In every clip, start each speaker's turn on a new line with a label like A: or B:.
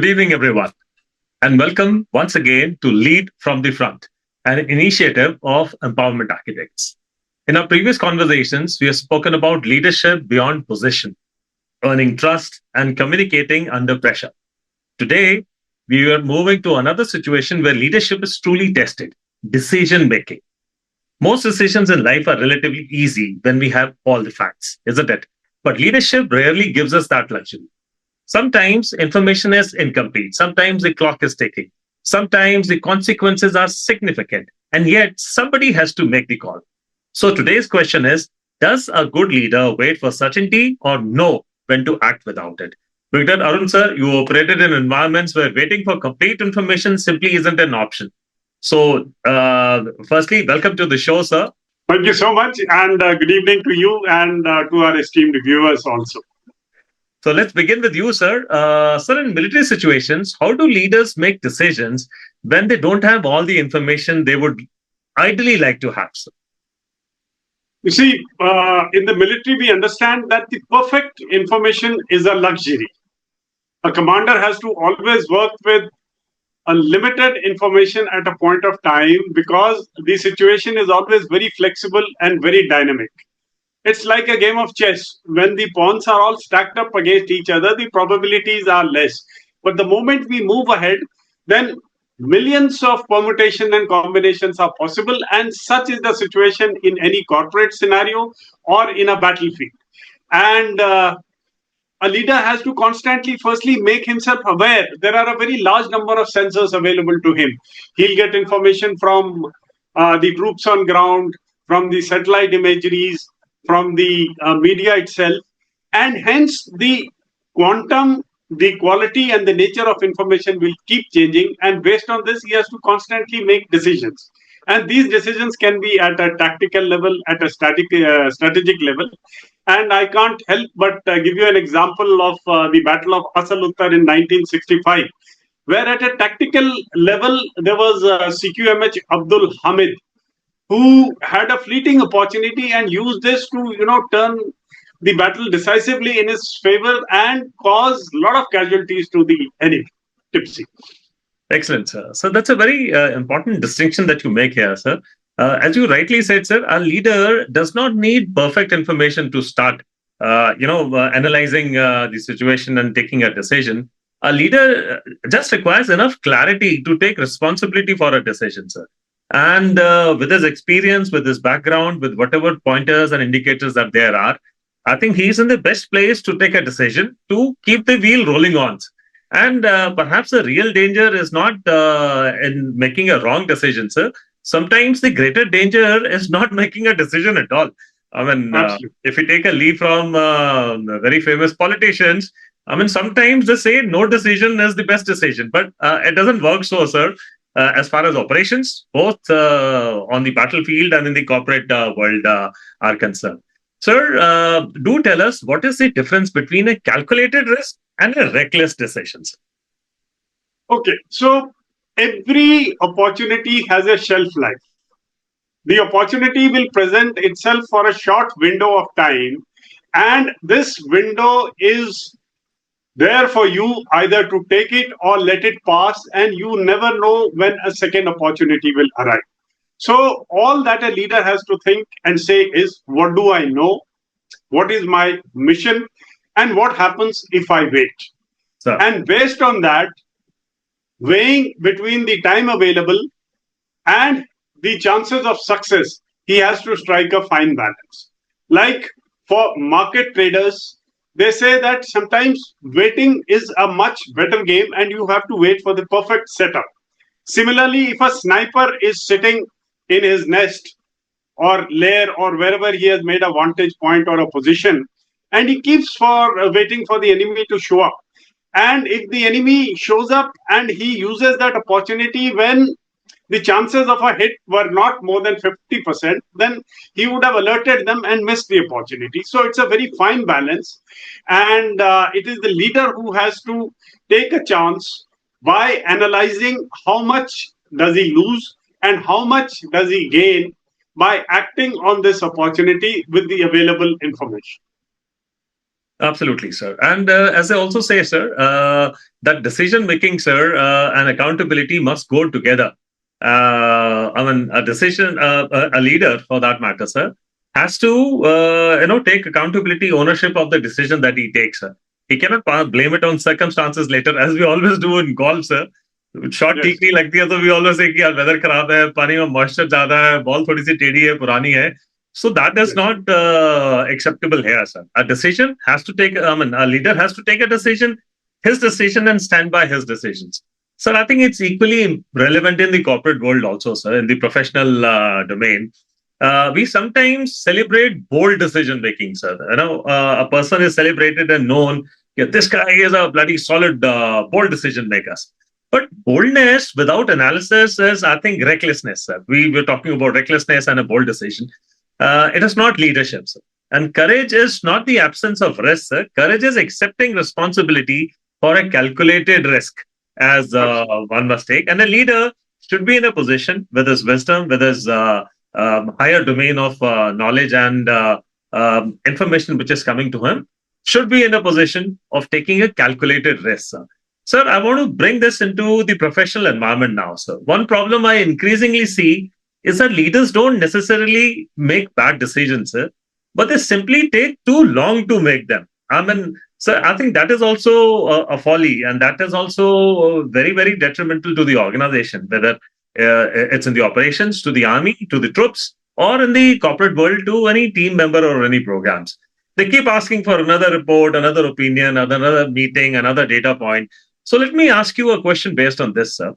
A: Good evening, everyone, and welcome once again to Lead from the Front, an initiative of Empowerment Architects. In our previous conversations, we have spoken about leadership beyond position, earning trust, and communicating under pressure. Today, we are moving to another situation where leadership is truly tested: decision making. Most decisions in life are relatively easy when we have all the facts, isn't it? But leadership rarely gives us that luxury. Sometimes information is incomplete. Sometimes the clock is ticking. Sometimes the consequences are significant. And yet somebody has to make the call. So today's question is, does a good leader wait for certainty or know when to act without it? Dr. Arun sir, you operated in environments where waiting for complete information simply isn't an option. So firstly, welcome to the show, sir.
B: Thank you so much, and good evening to you and to our esteemed viewers also.
A: So let's begin with you, sir. Sir, in military situations, how do leaders make decisions when they don't have all the information they would ideally like to have, sir?
B: You see, in the military, we understand that the perfect information is a luxury. A commander has to always work with a limited information at a point of time because the situation is always very flexible and very dynamic. It's like a game of chess. When the pawns are all stacked up against each other, the probabilities are less. But the moment we move ahead, then millions of permutation and combinations are possible. And such is the situation in any corporate scenario or in a battlefield. And a leader has to constantly, firstly, make himself aware. There are a very large number of sensors available to him. He'll get information from the troops on ground, from the satellite imageries, from the media itself, and hence the quantum, the quality and the nature of information will keep changing, and based on this he has to constantly make decisions, and these decisions can be at a tactical level, at a strategic level. And I can't help but give you an example of the Battle of Asal Uttar in 1965, where at a tactical level there was CQMH Abdul Hamid, who had a fleeting opportunity and used this to, turn the battle decisively in his favor and cause a lot of casualties to the enemy. Tipsy.
A: Excellent, sir. So that's a very important distinction that you make here, sir. As you rightly said, sir, a leader does not need perfect information to start, analyzing the situation and taking a decision. A leader just requires enough clarity to take responsibility for a decision, sir. And with his experience, with his background, with whatever pointers and indicators that there are, I think he's in the best place to take a decision to keep the wheel rolling on. And perhaps the real danger is not in making a wrong decision, sir. Sometimes the greater danger is not making a decision at all. I mean, if you take a leaf from very famous politicians, I mean, sometimes they say no decision is the best decision, but it doesn't work so, sir. As far as operations, both on the battlefield and in the corporate world are concerned. Sir, do tell us what is the difference between a calculated risk and a reckless decision?
B: Okay, so every opportunity has a shelf life. The opportunity will present itself for a short window of time, and this window is there for you either to take it or let it pass, and you never know when a second opportunity will arrive. So all that a leader has to think and say is, what do I know? What is my mission? And what happens if I wait?
A: Sir.
B: And based on that, weighing between the time available and the chances of success, he has to strike a fine balance. Like for market traders, they say that sometimes waiting is a much better game and you have to wait for the perfect setup. Similarly, if a sniper is sitting in his nest or lair or wherever he has made a vantage point or a position, and he keeps for waiting for the enemy to show up. And if the enemy shows up and he uses that opportunity when the chances of a hit were not more than 50%, then he would have alerted them and missed the opportunity. So it's a very fine balance. And it is the leader who has to take a chance by analyzing how much does he lose and how much does he gain by acting on this opportunity with the available information.
A: Absolutely, sir. And as I also say, sir, that decision making, sir, and accountability must go together. A decision, a leader for that matter, sir, has to, take accountability, ownership of the decision that he takes, sir. He cannot blame it on circumstances later, as we always do in golf, sir. Shot ठीक
B: Yes,
A: नहीं लगती है तो we always say कि यार weather खराब है, पानी में मॉइस्चर ज्यादा है, बॉल थोड़ी सी टेढ़ी है, पुरानी है. So that is
B: yes.
A: not acceptable here, sir. A decision has to take. I mean, a leader has to take a decision, his decision, and stand by his decisions. Sir, I think it's equally relevant in the corporate world also, sir. In the professional domain, we sometimes celebrate bold decision making, sir. A person is celebrated and known. Yeah, this guy is a bloody solid, bold decision maker. But boldness without analysis is, I think, recklessness, sir. We were talking about recklessness and a bold decision. It is not leadership, sir. And courage is not the absence of risk, sir. Courage is accepting responsibility for a calculated risk, as one must take. And a leader should be in a position with his wisdom, with his higher domain of knowledge and information which is coming to him, should be in a position of taking a calculated risk, sir. Sir, I want to bring this into the professional environment now, sir. One problem I increasingly see is that leaders don't necessarily make bad decisions, sir, but they simply take too long to make them. I mean, sir, I think that is also a folly, and that is also very, very detrimental to the organization, whether it's in the operations, to the army, to the troops, or in the corporate world, to any team member or any programs. They keep asking for another report, another opinion, another meeting, another data point. So let me ask you a question based on this, sir.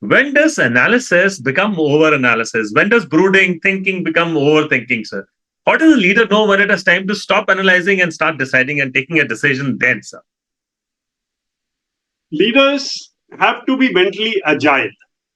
A: When does analysis become over analysis? When does brooding, thinking become overthinking, sir? How does a leader know when it is time to stop analyzing and start deciding and taking a decision then, sir?
B: Leaders have to be mentally agile.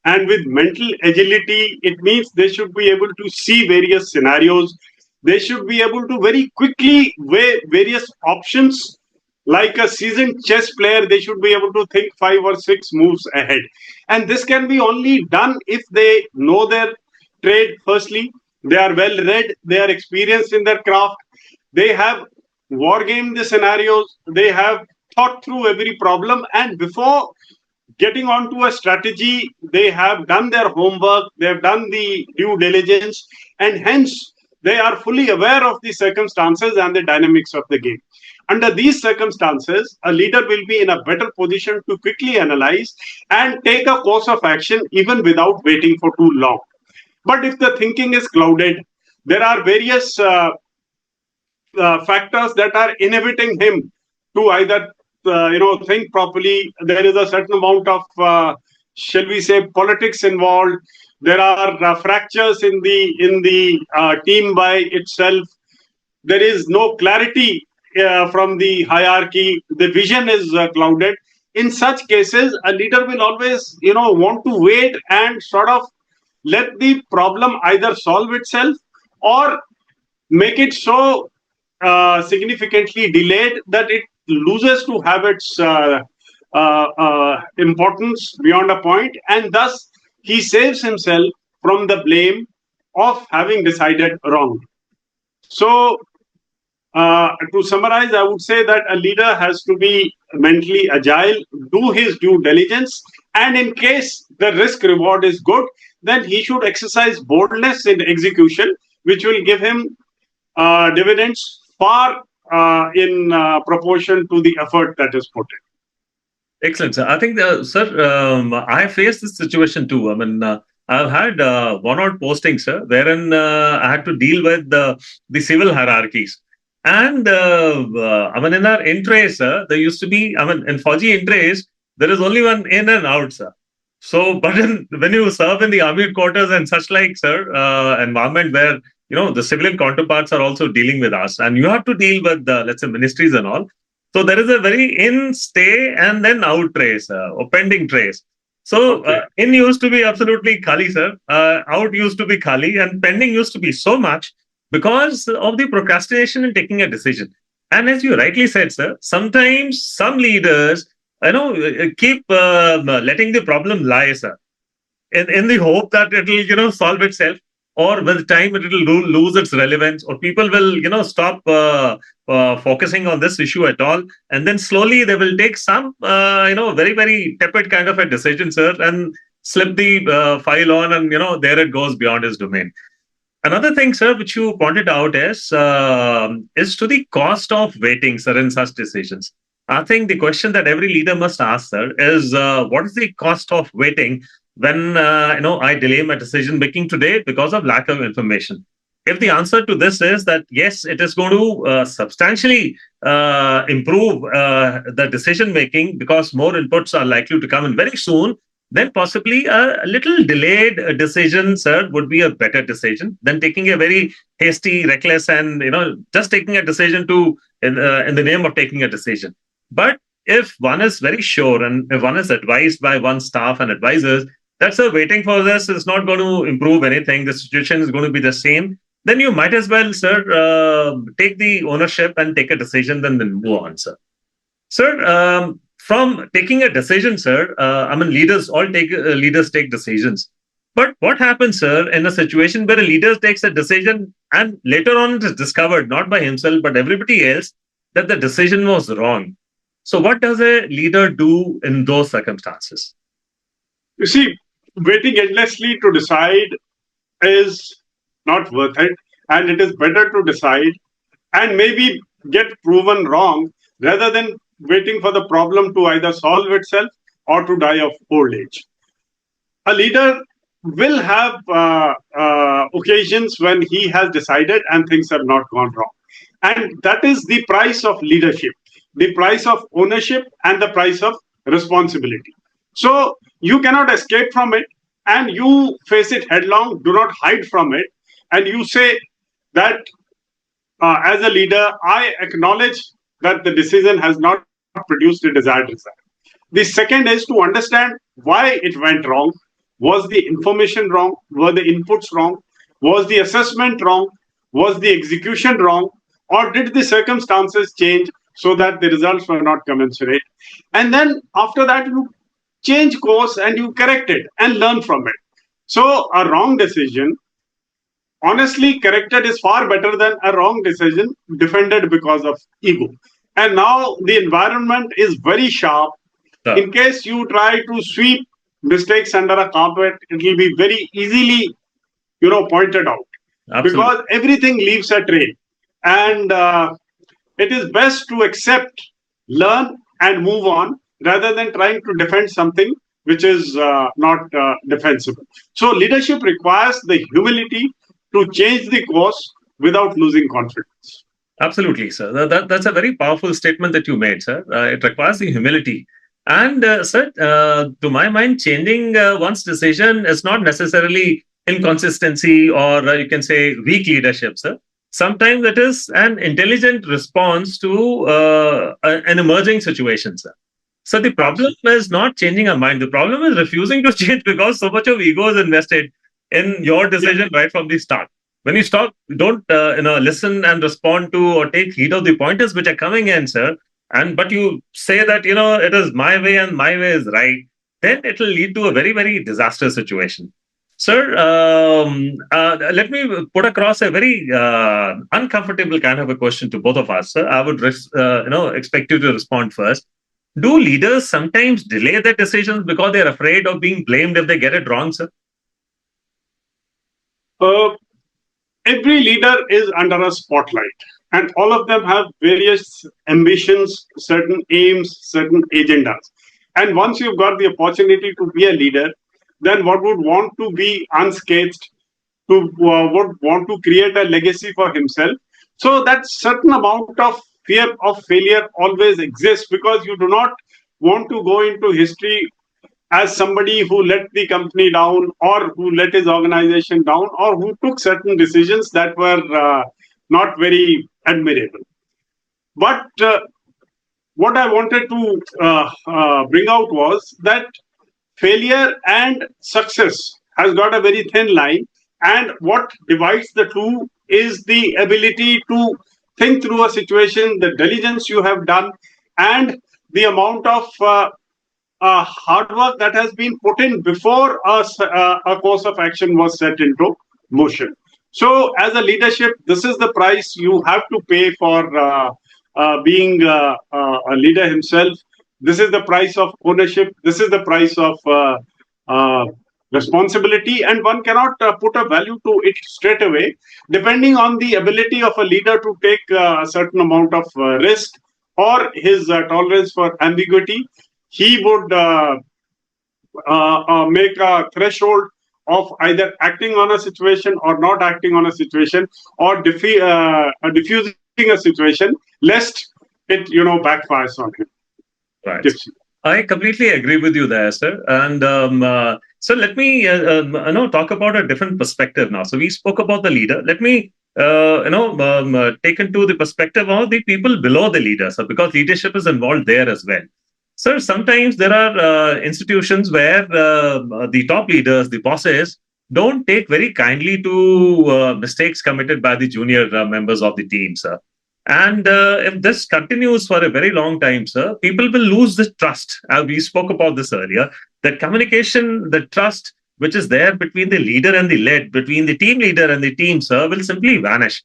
B: And with mental agility, it means they should be able to see various scenarios. They should be able to very quickly weigh various options. Like a seasoned chess player, they should be able to think 5 or 6 moves ahead. And this can be only done if they know their trade, firstly. They are well read, they are experienced in their craft, they have wargamed the scenarios, they have thought through every problem, and before getting onto a strategy, they have done their homework, they have done the due diligence, and hence they are fully aware of the circumstances and the dynamics of the game. Under these circumstances, a leader will be in a better position to quickly analyze and take a course of action even without waiting for too long. But if the thinking is clouded, there are various factors that are inhibiting him to either think properly. There is a certain amount of shall we say politics involved. There are fractures in the team by itself. There is no clarity from the hierarchy. The vision is clouded. In such cases, a leader will always want to wait and sort of let the problem either solve itself or make it so significantly delayed that it loses to have its importance beyond a point, and thus he saves himself from the blame of having decided wrong. So, to summarize, I would say that a leader has to be mentally agile, do his due diligence, and in case the risk reward is good, then he should exercise boldness in execution, which will give him dividends far in proportion to the effort that is put in.
A: Excellent, sir. I think, sir, I faced this situation too. I mean, I've had one-odd postings, sir, wherein I had to deal with the civil hierarchies. And I mean, in our in-trace, sir, there used to be, I mean, in Fauji in-trace, there is only one in and out, sir. So, but when you serve in the army quarters and such like, sir, environment where, the civilian counterparts are also dealing with us, and you have to deal with, let's say, ministries and all. So there is a very in, stay, and then out trace, or pending trace. So in used to be absolutely khali, sir. Out used to be khali, and pending used to be so much because of the procrastination in taking a decision. And as you rightly said, sir, sometimes some leaders, keep letting the problem lie, sir, in the hope that it will, solve itself. or with time it will lose its relevance, or people will stop focusing on this issue at all, and then slowly they will take some very very tepid kind of a decision, sir, and slip the file on, and there it goes beyond his domain. Another thing, sir, which you pointed out is to the cost of waiting, sir, in such decisions. I think the question that every leader must ask, sir, is what is the cost of waiting when I delay my decision making today because of lack of information? If the answer to this is that yes, it is going to substantially improve the decision making because more inputs are likely to come in very soon, then possibly a little delayed decision, sir, would be a better decision than taking a very hasty, reckless, and just taking a decision in the name of taking a decision. But if one is very sure and if one is advised by one's staff and advisors that, sir, waiting for this is not going to improve anything, the situation is going to be the same, then you might as well, sir, take the ownership and take a decision, then move on, sir. Sir, from taking a decision, sir, leaders take decisions. But what happens, sir, in a situation where a leader takes a decision and later on it is discovered, not by himself, but everybody else, that the decision was wrong? So what does a leader do in those circumstances?
B: You see, waiting endlessly to decide is not worth it. And it is better to decide and maybe get proven wrong rather than waiting for the problem to either solve itself or to die of old age. A leader will have occasions when he has decided and things have not gone wrong. And that is the price of leadership, the price of ownership, and the price of responsibility. So you cannot escape from it, and you face it headlong. Do not hide from it. And you say that as a leader, I acknowledge that the decision has not produced the desired result. The second is to understand why it went wrong. Was the information wrong? Were the inputs wrong? Was the assessment wrong? Was the execution wrong? Or did the circumstances change so that the results were not commensurate? And then after that, you change course and you correct it and learn from it. So a wrong decision, honestly corrected, is far better than a wrong decision defended because of ego. And now the environment is very sharp.
A: Yeah.
B: In case you try to sweep mistakes under a carpet, it will be very easily, pointed out.
A: Absolutely.
B: Because everything leaves a trail. And it is best to accept, learn, and move on rather than trying to defend something which is not defensible. So leadership requires the humility to change the course without losing confidence.
A: Absolutely, sir. That's a very powerful statement that you made, sir. It requires the humility. And, sir, to my mind, changing one's decision is not necessarily inconsistency or you can say weak leadership, sir. Sometimes it is an intelligent response to an emerging situation, sir. So the problem is not changing our mind. The problem is refusing to change because so much of ego is invested in your decision right from the start. When you don't listen and respond to or take heed of the pointers which are coming in, sir, but you say that it is my way and my way is right, then it will lead to a very very disastrous situation. Sir, let me put across a very uncomfortable kind of a question to both of us, sir. I would expect you to respond first. Do leaders sometimes delay their decisions because they're afraid of being blamed if they get it wrong, sir?
B: Every leader is under a spotlight, and all of them have various ambitions, certain aims, certain agendas. And once you've got the opportunity to be a leader, then one would want to be unscathed, would want to create a legacy for himself. So that certain amount of fear of failure always exists because you do not want to go into history as somebody who let the company down or who let his organization down or who took certain decisions that were not very admirable. But what I wanted to bring out was that failure and success has got a very thin line, and what divides the two is the ability to think through a situation, the diligence you have done, and the amount of hard work that has been put in before a course of action was set into motion. So, as a leadership, this is the price you have to pay for being a leader himself. This is the price of ownership. This is the price of uh, responsibility, and one cannot put a value to it straight away. Depending on the ability of a leader to take a certain amount of risk or his tolerance for ambiguity, he would make a threshold of either acting on a situation or not acting on a situation, or diffusing a situation, lest it backfires on him.
A: Right. I completely agree with you there, sir. And so let me talk about a different perspective now. So we spoke about the leader. Let me take into the perspective of the people below the leader, so because leadership is involved there as well. Sir, sometimes there are institutions where the top leaders, the bosses, don't take very kindly to mistakes committed by the junior members of the team, sir. And if this continues for a very long time, sir, people will lose the trust. We spoke about this earlier. The communication, the trust which is there between the leader and the led, between the team leader and the team, sir, will simply vanish.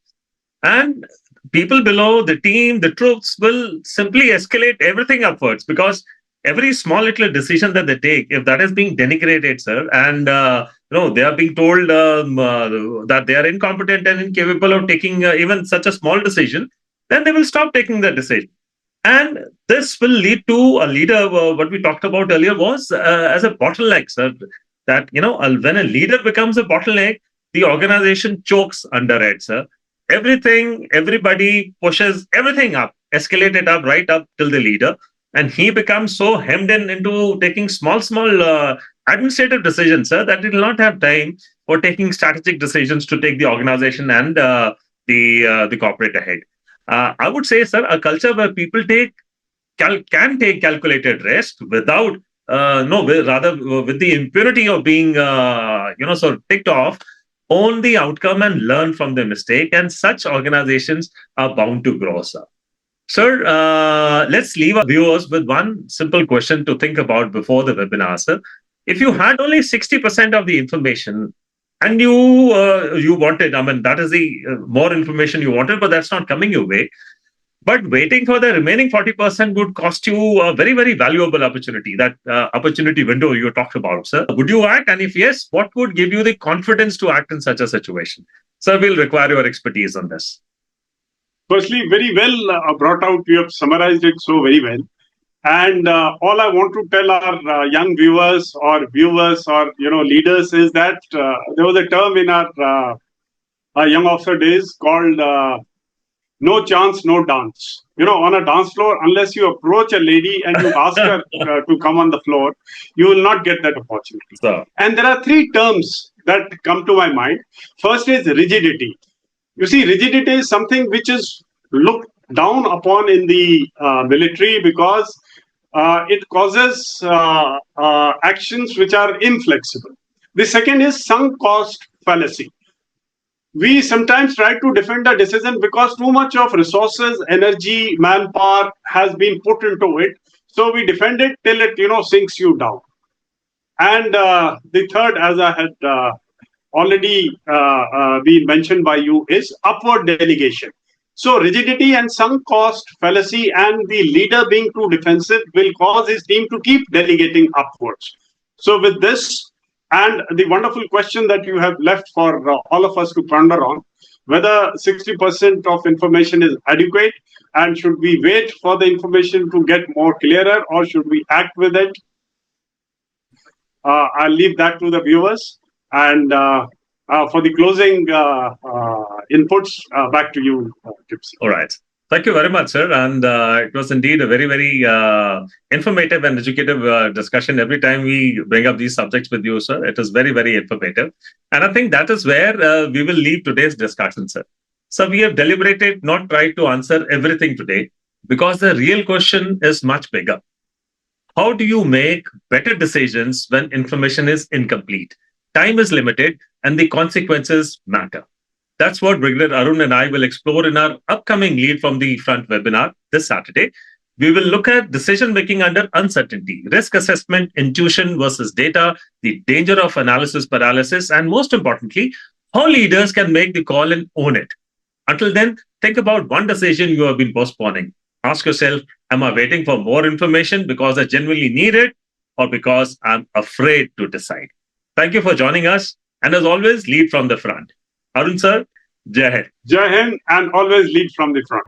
A: And people below the team, the troops will simply escalate everything upwards, because every small little decision that they take, if that is being denigrated, sir, and they are being told that they are incompetent and incapable of taking even such a small decision, then they will stop taking that decision. And this will lead to a leader. What we talked about earlier was as a bottleneck, sir. That when a leader becomes a bottleneck, the organization chokes under it, sir. Everybody pushes everything up, escalate it up, right up till the leader, and he becomes so hemmed into taking small administrative decisions, sir, that he will not have time for taking strategic decisions to take the organization and the corporate ahead. I would say, sir, a culture where people can take calculated risk without rather with the impunity of being sort of ticked off, own the outcome and learn from the mistake, and such organizations are bound to grow, sir. Sir, let's leave our viewers with one simple question to think about before the webinar, sir. If you had only 60% of the information and you wanted, I mean, that is the more information you wanted, but that's not coming your way. But waiting for the remaining 40% would cost you a very, very valuable opportunity, that opportunity window you talked about, sir. Would you act? And if yes, what would give you the confidence to act in such a situation? Sir, we'll require your expertise on this.
B: Firstly, very well brought out. You have summarized it so very well. And all I want to tell our young viewers or leaders is that there was a term in our young officer days called no chance, no dance. On a dance floor, unless you approach a lady and you ask her to come on the floor, you will not get that opportunity. So. And there are three terms that come to my mind. First is rigidity. You see, rigidity is something which is looked down upon in the military because it causes actions which are inflexible. The second is sunk cost fallacy. We sometimes try to defend a decision because too much of resources, energy, manpower has been put into it. So we defend it till it, sinks you down. And the third, as I had already been mentioned by you, is upward delegation. So rigidity and sunk cost fallacy and the leader being too defensive will cause his team to keep delegating upwards. So with this, and the wonderful question that you have left for all of us to ponder on, whether 60% of information is adequate and should we wait for the information to get more clearer or should we act with it? I'll leave that to the viewers. And for the closing inputs, back to you, Tipsy.
A: All right. Thank you very much, sir. And it was indeed a very, very informative and educative discussion. Every time we bring up these subjects with you, sir, it is very, very informative. And I think that is where we will leave today's discussion, sir. So we have deliberated, not tried to answer everything today, because the real question is much bigger. How do you make better decisions when information is incomplete? Time is limited and the consequences matter. That's what Brigadier Arun and I will explore in our upcoming Lead from the Front webinar this Saturday. We will look at decision-making under uncertainty, risk assessment, intuition versus data, the danger of analysis paralysis, and most importantly, how leaders can make the call and own it. Until then, think about one decision you have been postponing. Ask yourself, am I waiting for more information because I genuinely need it or because I'm afraid to decide? Thank you for joining us. And as always, lead from the front. Arun sir, Jai Hind.
B: Jai Hind, and always lead from the front.